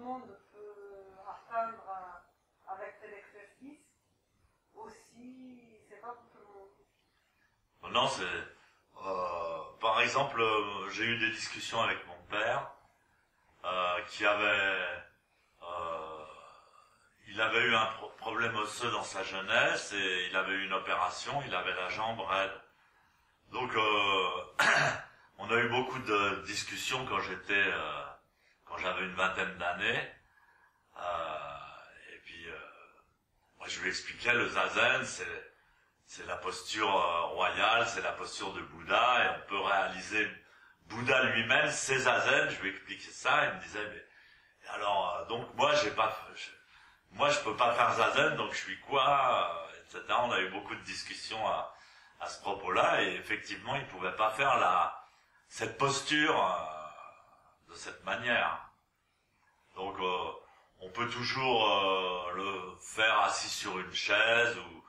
monde peut atteindre avec tel exercice, aussi, c'est pas pour tout le monde. Non, c'est... par exemple, j'ai eu des discussions avec mon père, qui avait... il avait eu un problème osseux dans sa jeunesse, et il avait eu une opération, il avait la jambe raide. Donc, on a eu beaucoup de discussions quand j'avais une vingtaine d'années, et puis moi je lui expliquais le zazen, c'est la posture royale, c'est la posture de Bouddha, et on peut réaliser Bouddha lui-même, c'est zazen. Je lui expliquais ça, il me disait mais alors donc moi je peux pas faire zazen, donc je suis quoi, etc. On a eu beaucoup de discussions à ce propos-là, et effectivement il pouvait pas faire cette posture de cette manière. Donc on peut toujours le faire assis sur une chaise ou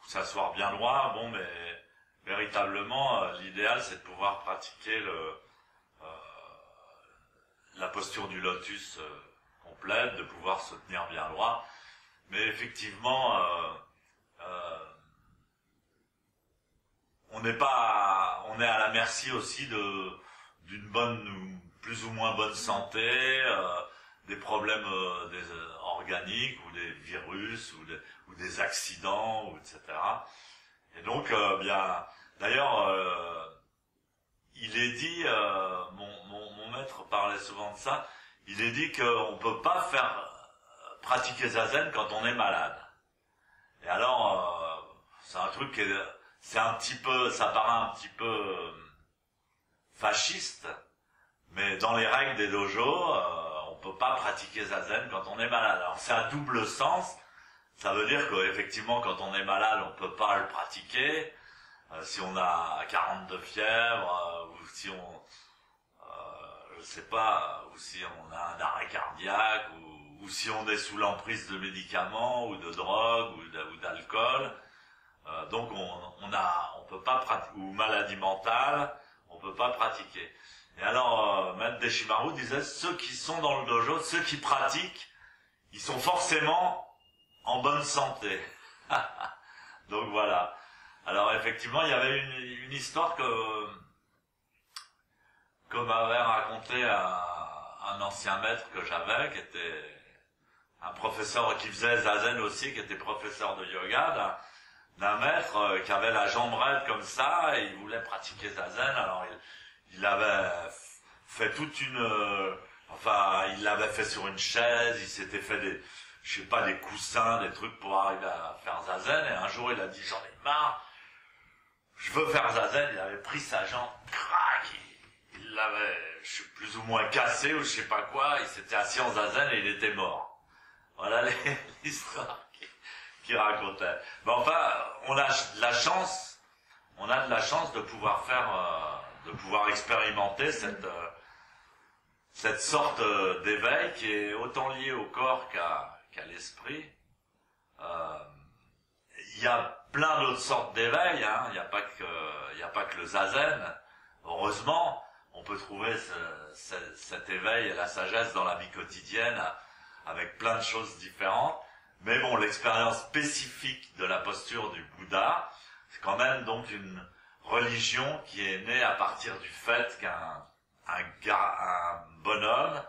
s'asseoir bien droit, bon, mais véritablement l'idéal c'est de pouvoir pratiquer la posture du lotus complète, de pouvoir se tenir bien droit. Mais effectivement on est à la merci aussi d'une bonne, plus ou moins bonne santé, des problèmes organiques ou des virus ou des accidents, ou etc. Et donc bien, d'ailleurs il est dit, mon maître parlait souvent de ça, il est dit qu'on peut pas faire pratiquer zazen quand on est malade. Et alors c'est un truc c'est un petit peu, ça paraît un petit peu fasciste, mais dans les règles des dojos, on peut pas pratiquer zazen quand on est malade. Alors c'est à double sens. Ça veut dire qu'effectivement, quand on est malade, on peut pas le pratiquer. Si on a 42 fièvre, ou si on, je sais pas, ou si on a un arrêt cardiaque, ou si on est sous l'emprise de médicaments ou de drogue ou d'alcool. Donc on peut pas pratiquer, ou maladie mentale, on peut pas pratiquer. Et alors Maître Deshimaru disait, ceux qui sont dans le dojo, ceux qui pratiquent, ils sont forcément en bonne santé. Donc voilà. Alors effectivement, il y avait une histoire que m'avait raconté un ancien maître que j'avais, qui était un professeur qui faisait zazen aussi, qui était professeur de yoga, d'un maître qui avait la jambe raide comme ça, et il voulait pratiquer zazen. Alors il avait fait toute il l'avait fait sur une chaise, il s'était fait des coussins, des trucs pour arriver à faire zazen, et un jour il a dit j'en ai marre, je veux faire zazen. Il avait pris sa jambe, crac, il l'avait plus ou moins cassé ou je sais pas quoi, il s'était assis en zazen et il était mort. Voilà l'histoire qu'il racontait. Mais enfin, on a de la chance de pouvoir de pouvoir expérimenter cette sorte d'éveil qui est autant lié au corps qu'à l'esprit. Il y a plein d'autres sortes d'éveil, hein. Il n'y a pas que le zazen. Heureusement, on peut trouver cet éveil et la sagesse dans la vie quotidienne avec plein de choses différentes. Mais bon, l'expérience spécifique de la posture du Bouddha, c'est quand même donc une religion qui est née à partir du fait qu'un bonhomme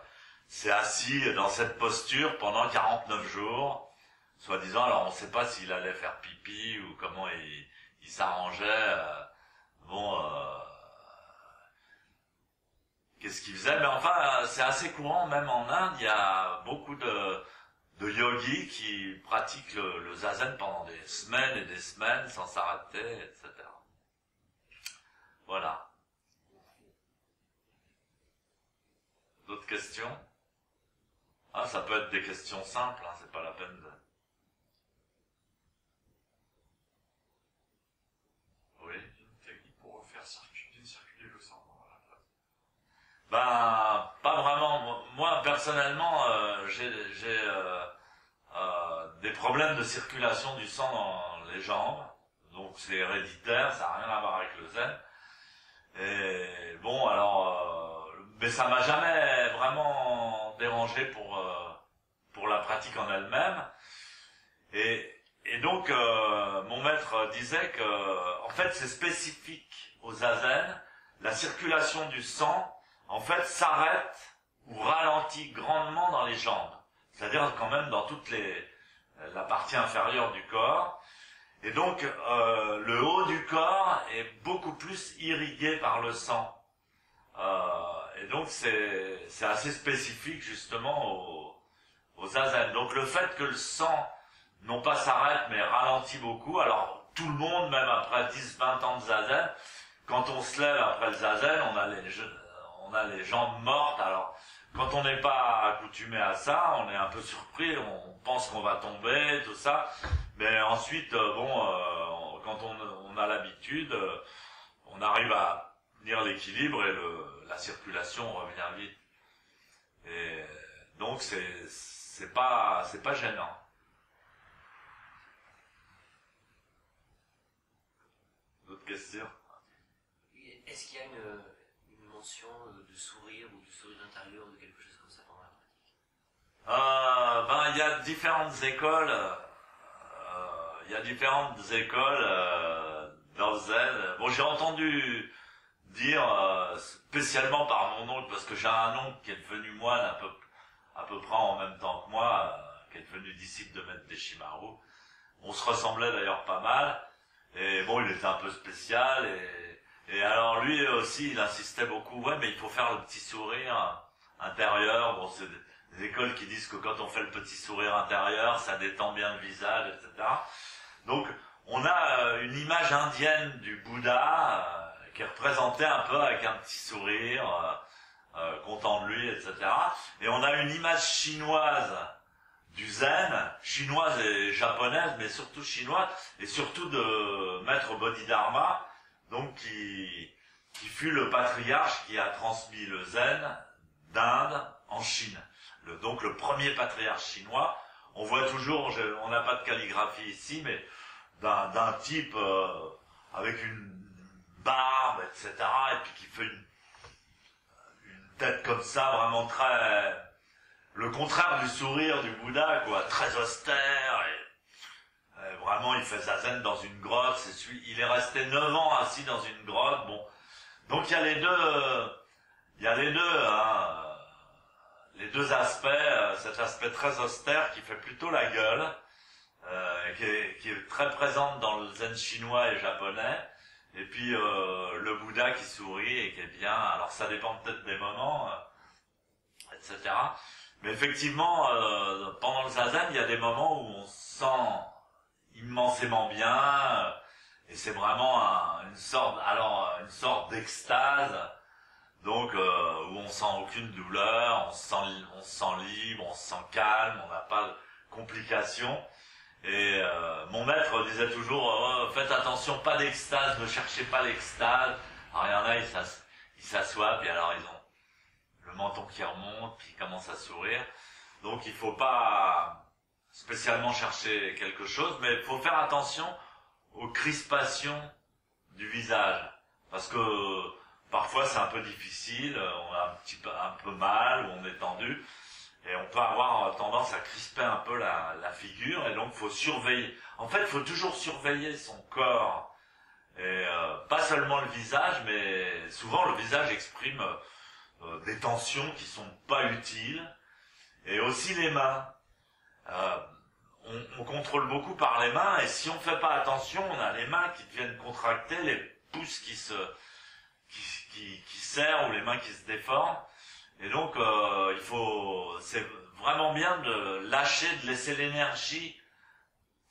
s'est assis dans cette posture pendant 49 jours, soi-disant. Alors on ne sait pas s'il allait faire pipi ou comment il s'arrangeait, qu'est-ce qu'il faisait, mais enfin c'est assez courant, même en Inde, il y a beaucoup de yogis qui pratiquent le zazen pendant des semaines et des semaines sans s'arrêter, etc. Voilà. D'autres questions? Ah, ça peut être des questions simples, hein, c'est pas la peine de... Oui. Une technique pour faire circuler le sang dans la place. Ben, pas vraiment. Moi, personnellement, j'ai des problèmes de circulation du sang dans les jambes. Donc c'est héréditaire, ça n'a rien à voir avec le zen. Et bon, alors, mais ça m'a jamais vraiment dérangé pour la pratique en elle-même. Et donc, mon maître disait que, en fait, c'est spécifique au zazen. La circulation du sang, en fait, s'arrête ou ralentit grandement dans les jambes. C'est-à-dire quand même dans la partie inférieure du corps. Et donc, le haut du corps est beaucoup plus irrigué par le sang. Et donc, c'est assez spécifique, justement, au zazen. Donc, le fait que le sang, non pas s'arrête, mais ralentit beaucoup. Alors, tout le monde, même après 10-20 ans de zazen, quand on se lève après le zazen, on a les jambes mortes. Alors, quand on n'est pas accoutumé à ça, on est un peu surpris, on pense qu'on va tomber, tout ça. Mais ensuite, quand on a l'habitude, on arrive à tenir l'équilibre et la circulation revient vite. Et donc, c'est pas gênant. D'autres questions? Est-ce qu'il y a une mention de sourire ou de sourire intérieur ou de quelque chose comme ça pendant la pratique? Il y a différentes écoles. Dans le zen. Bon, j'ai entendu dire, spécialement par mon oncle, parce que j'ai un oncle qui est devenu moine à peu près en même temps que moi, qui est devenu disciple de Maître Deshimaru. On se ressemblait d'ailleurs pas mal. Et bon, il était un peu spécial. Et alors lui aussi, il insistait beaucoup. Ouais, mais il faut faire le petit sourire intérieur. Bon, c'est des écoles qui disent que quand on fait le petit sourire intérieur, ça détend bien le visage, etc. Donc, on a une image indienne du Bouddha qui est représentée un peu avec un petit sourire, content de lui, etc. Et on a une image chinoise du zen, chinoise et japonaise, mais surtout chinoise, et surtout de Maître Bodhidharma, donc qui fut le patriarche qui a transmis le zen d'Inde en Chine. Donc le premier patriarche chinois. On voit toujours, on n'a pas de calligraphie ici, mais d'un type avec une barbe, etc., et puis qui fait une tête comme ça, vraiment très... Le contraire du sourire du Bouddha, quoi, très austère, et vraiment il fait zazen dans une grotte, il est resté 9 ans assis dans une grotte, bon. Donc il y a les deux aspects, cet aspect très austère qui fait plutôt la gueule, qui est très présente dans le zen chinois et japonais, et puis le Bouddha qui sourit et qui est bien, alors ça dépend peut-être des moments, etc. Mais effectivement, pendant le zazen, il y a des moments où on se sent immensément bien, et c'est vraiment une sorte d'extase, donc où on sent aucune douleur, on se sent libre, on se sent calme, on n'a pas de complications. Et mon maître disait toujours, faites attention, pas d'extase, ne cherchez pas l'extase. Alors il y en a, ils s'assoient, puis alors ils ont le menton qui remonte, puis ils commencent à sourire. Donc il faut pas spécialement chercher quelque chose, mais il faut faire attention aux crispations du visage, parce que parfois c'est un peu difficile, on a un peu mal, ou on est tendu, et on peut avoir tendance à crisper un peu la figure, et donc il faut surveiller. En fait, il faut toujours surveiller son corps, et pas seulement le visage, mais souvent le visage exprime des tensions qui sont pas utiles, et aussi les mains. On contrôle beaucoup par les mains, et si on fait pas attention, on a les mains qui deviennent contractées, les pouces qui serrent, ou les mains qui se déforment. Et donc, c'est vraiment bien de lâcher, de laisser l'énergie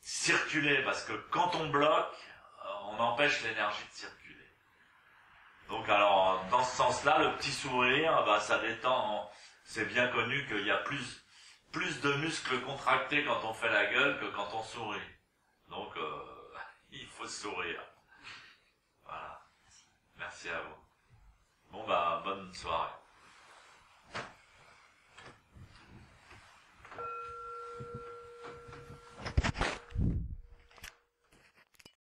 circuler, parce que quand on bloque, on empêche l'énergie de circuler. Donc, alors, dans ce sens-là, le petit sourire, ça détend. C'est bien connu qu'il y a plus de muscles contractés quand on fait la gueule que quand on sourit. Donc, il faut sourire. Voilà. Merci à vous. Bon, bonne soirée.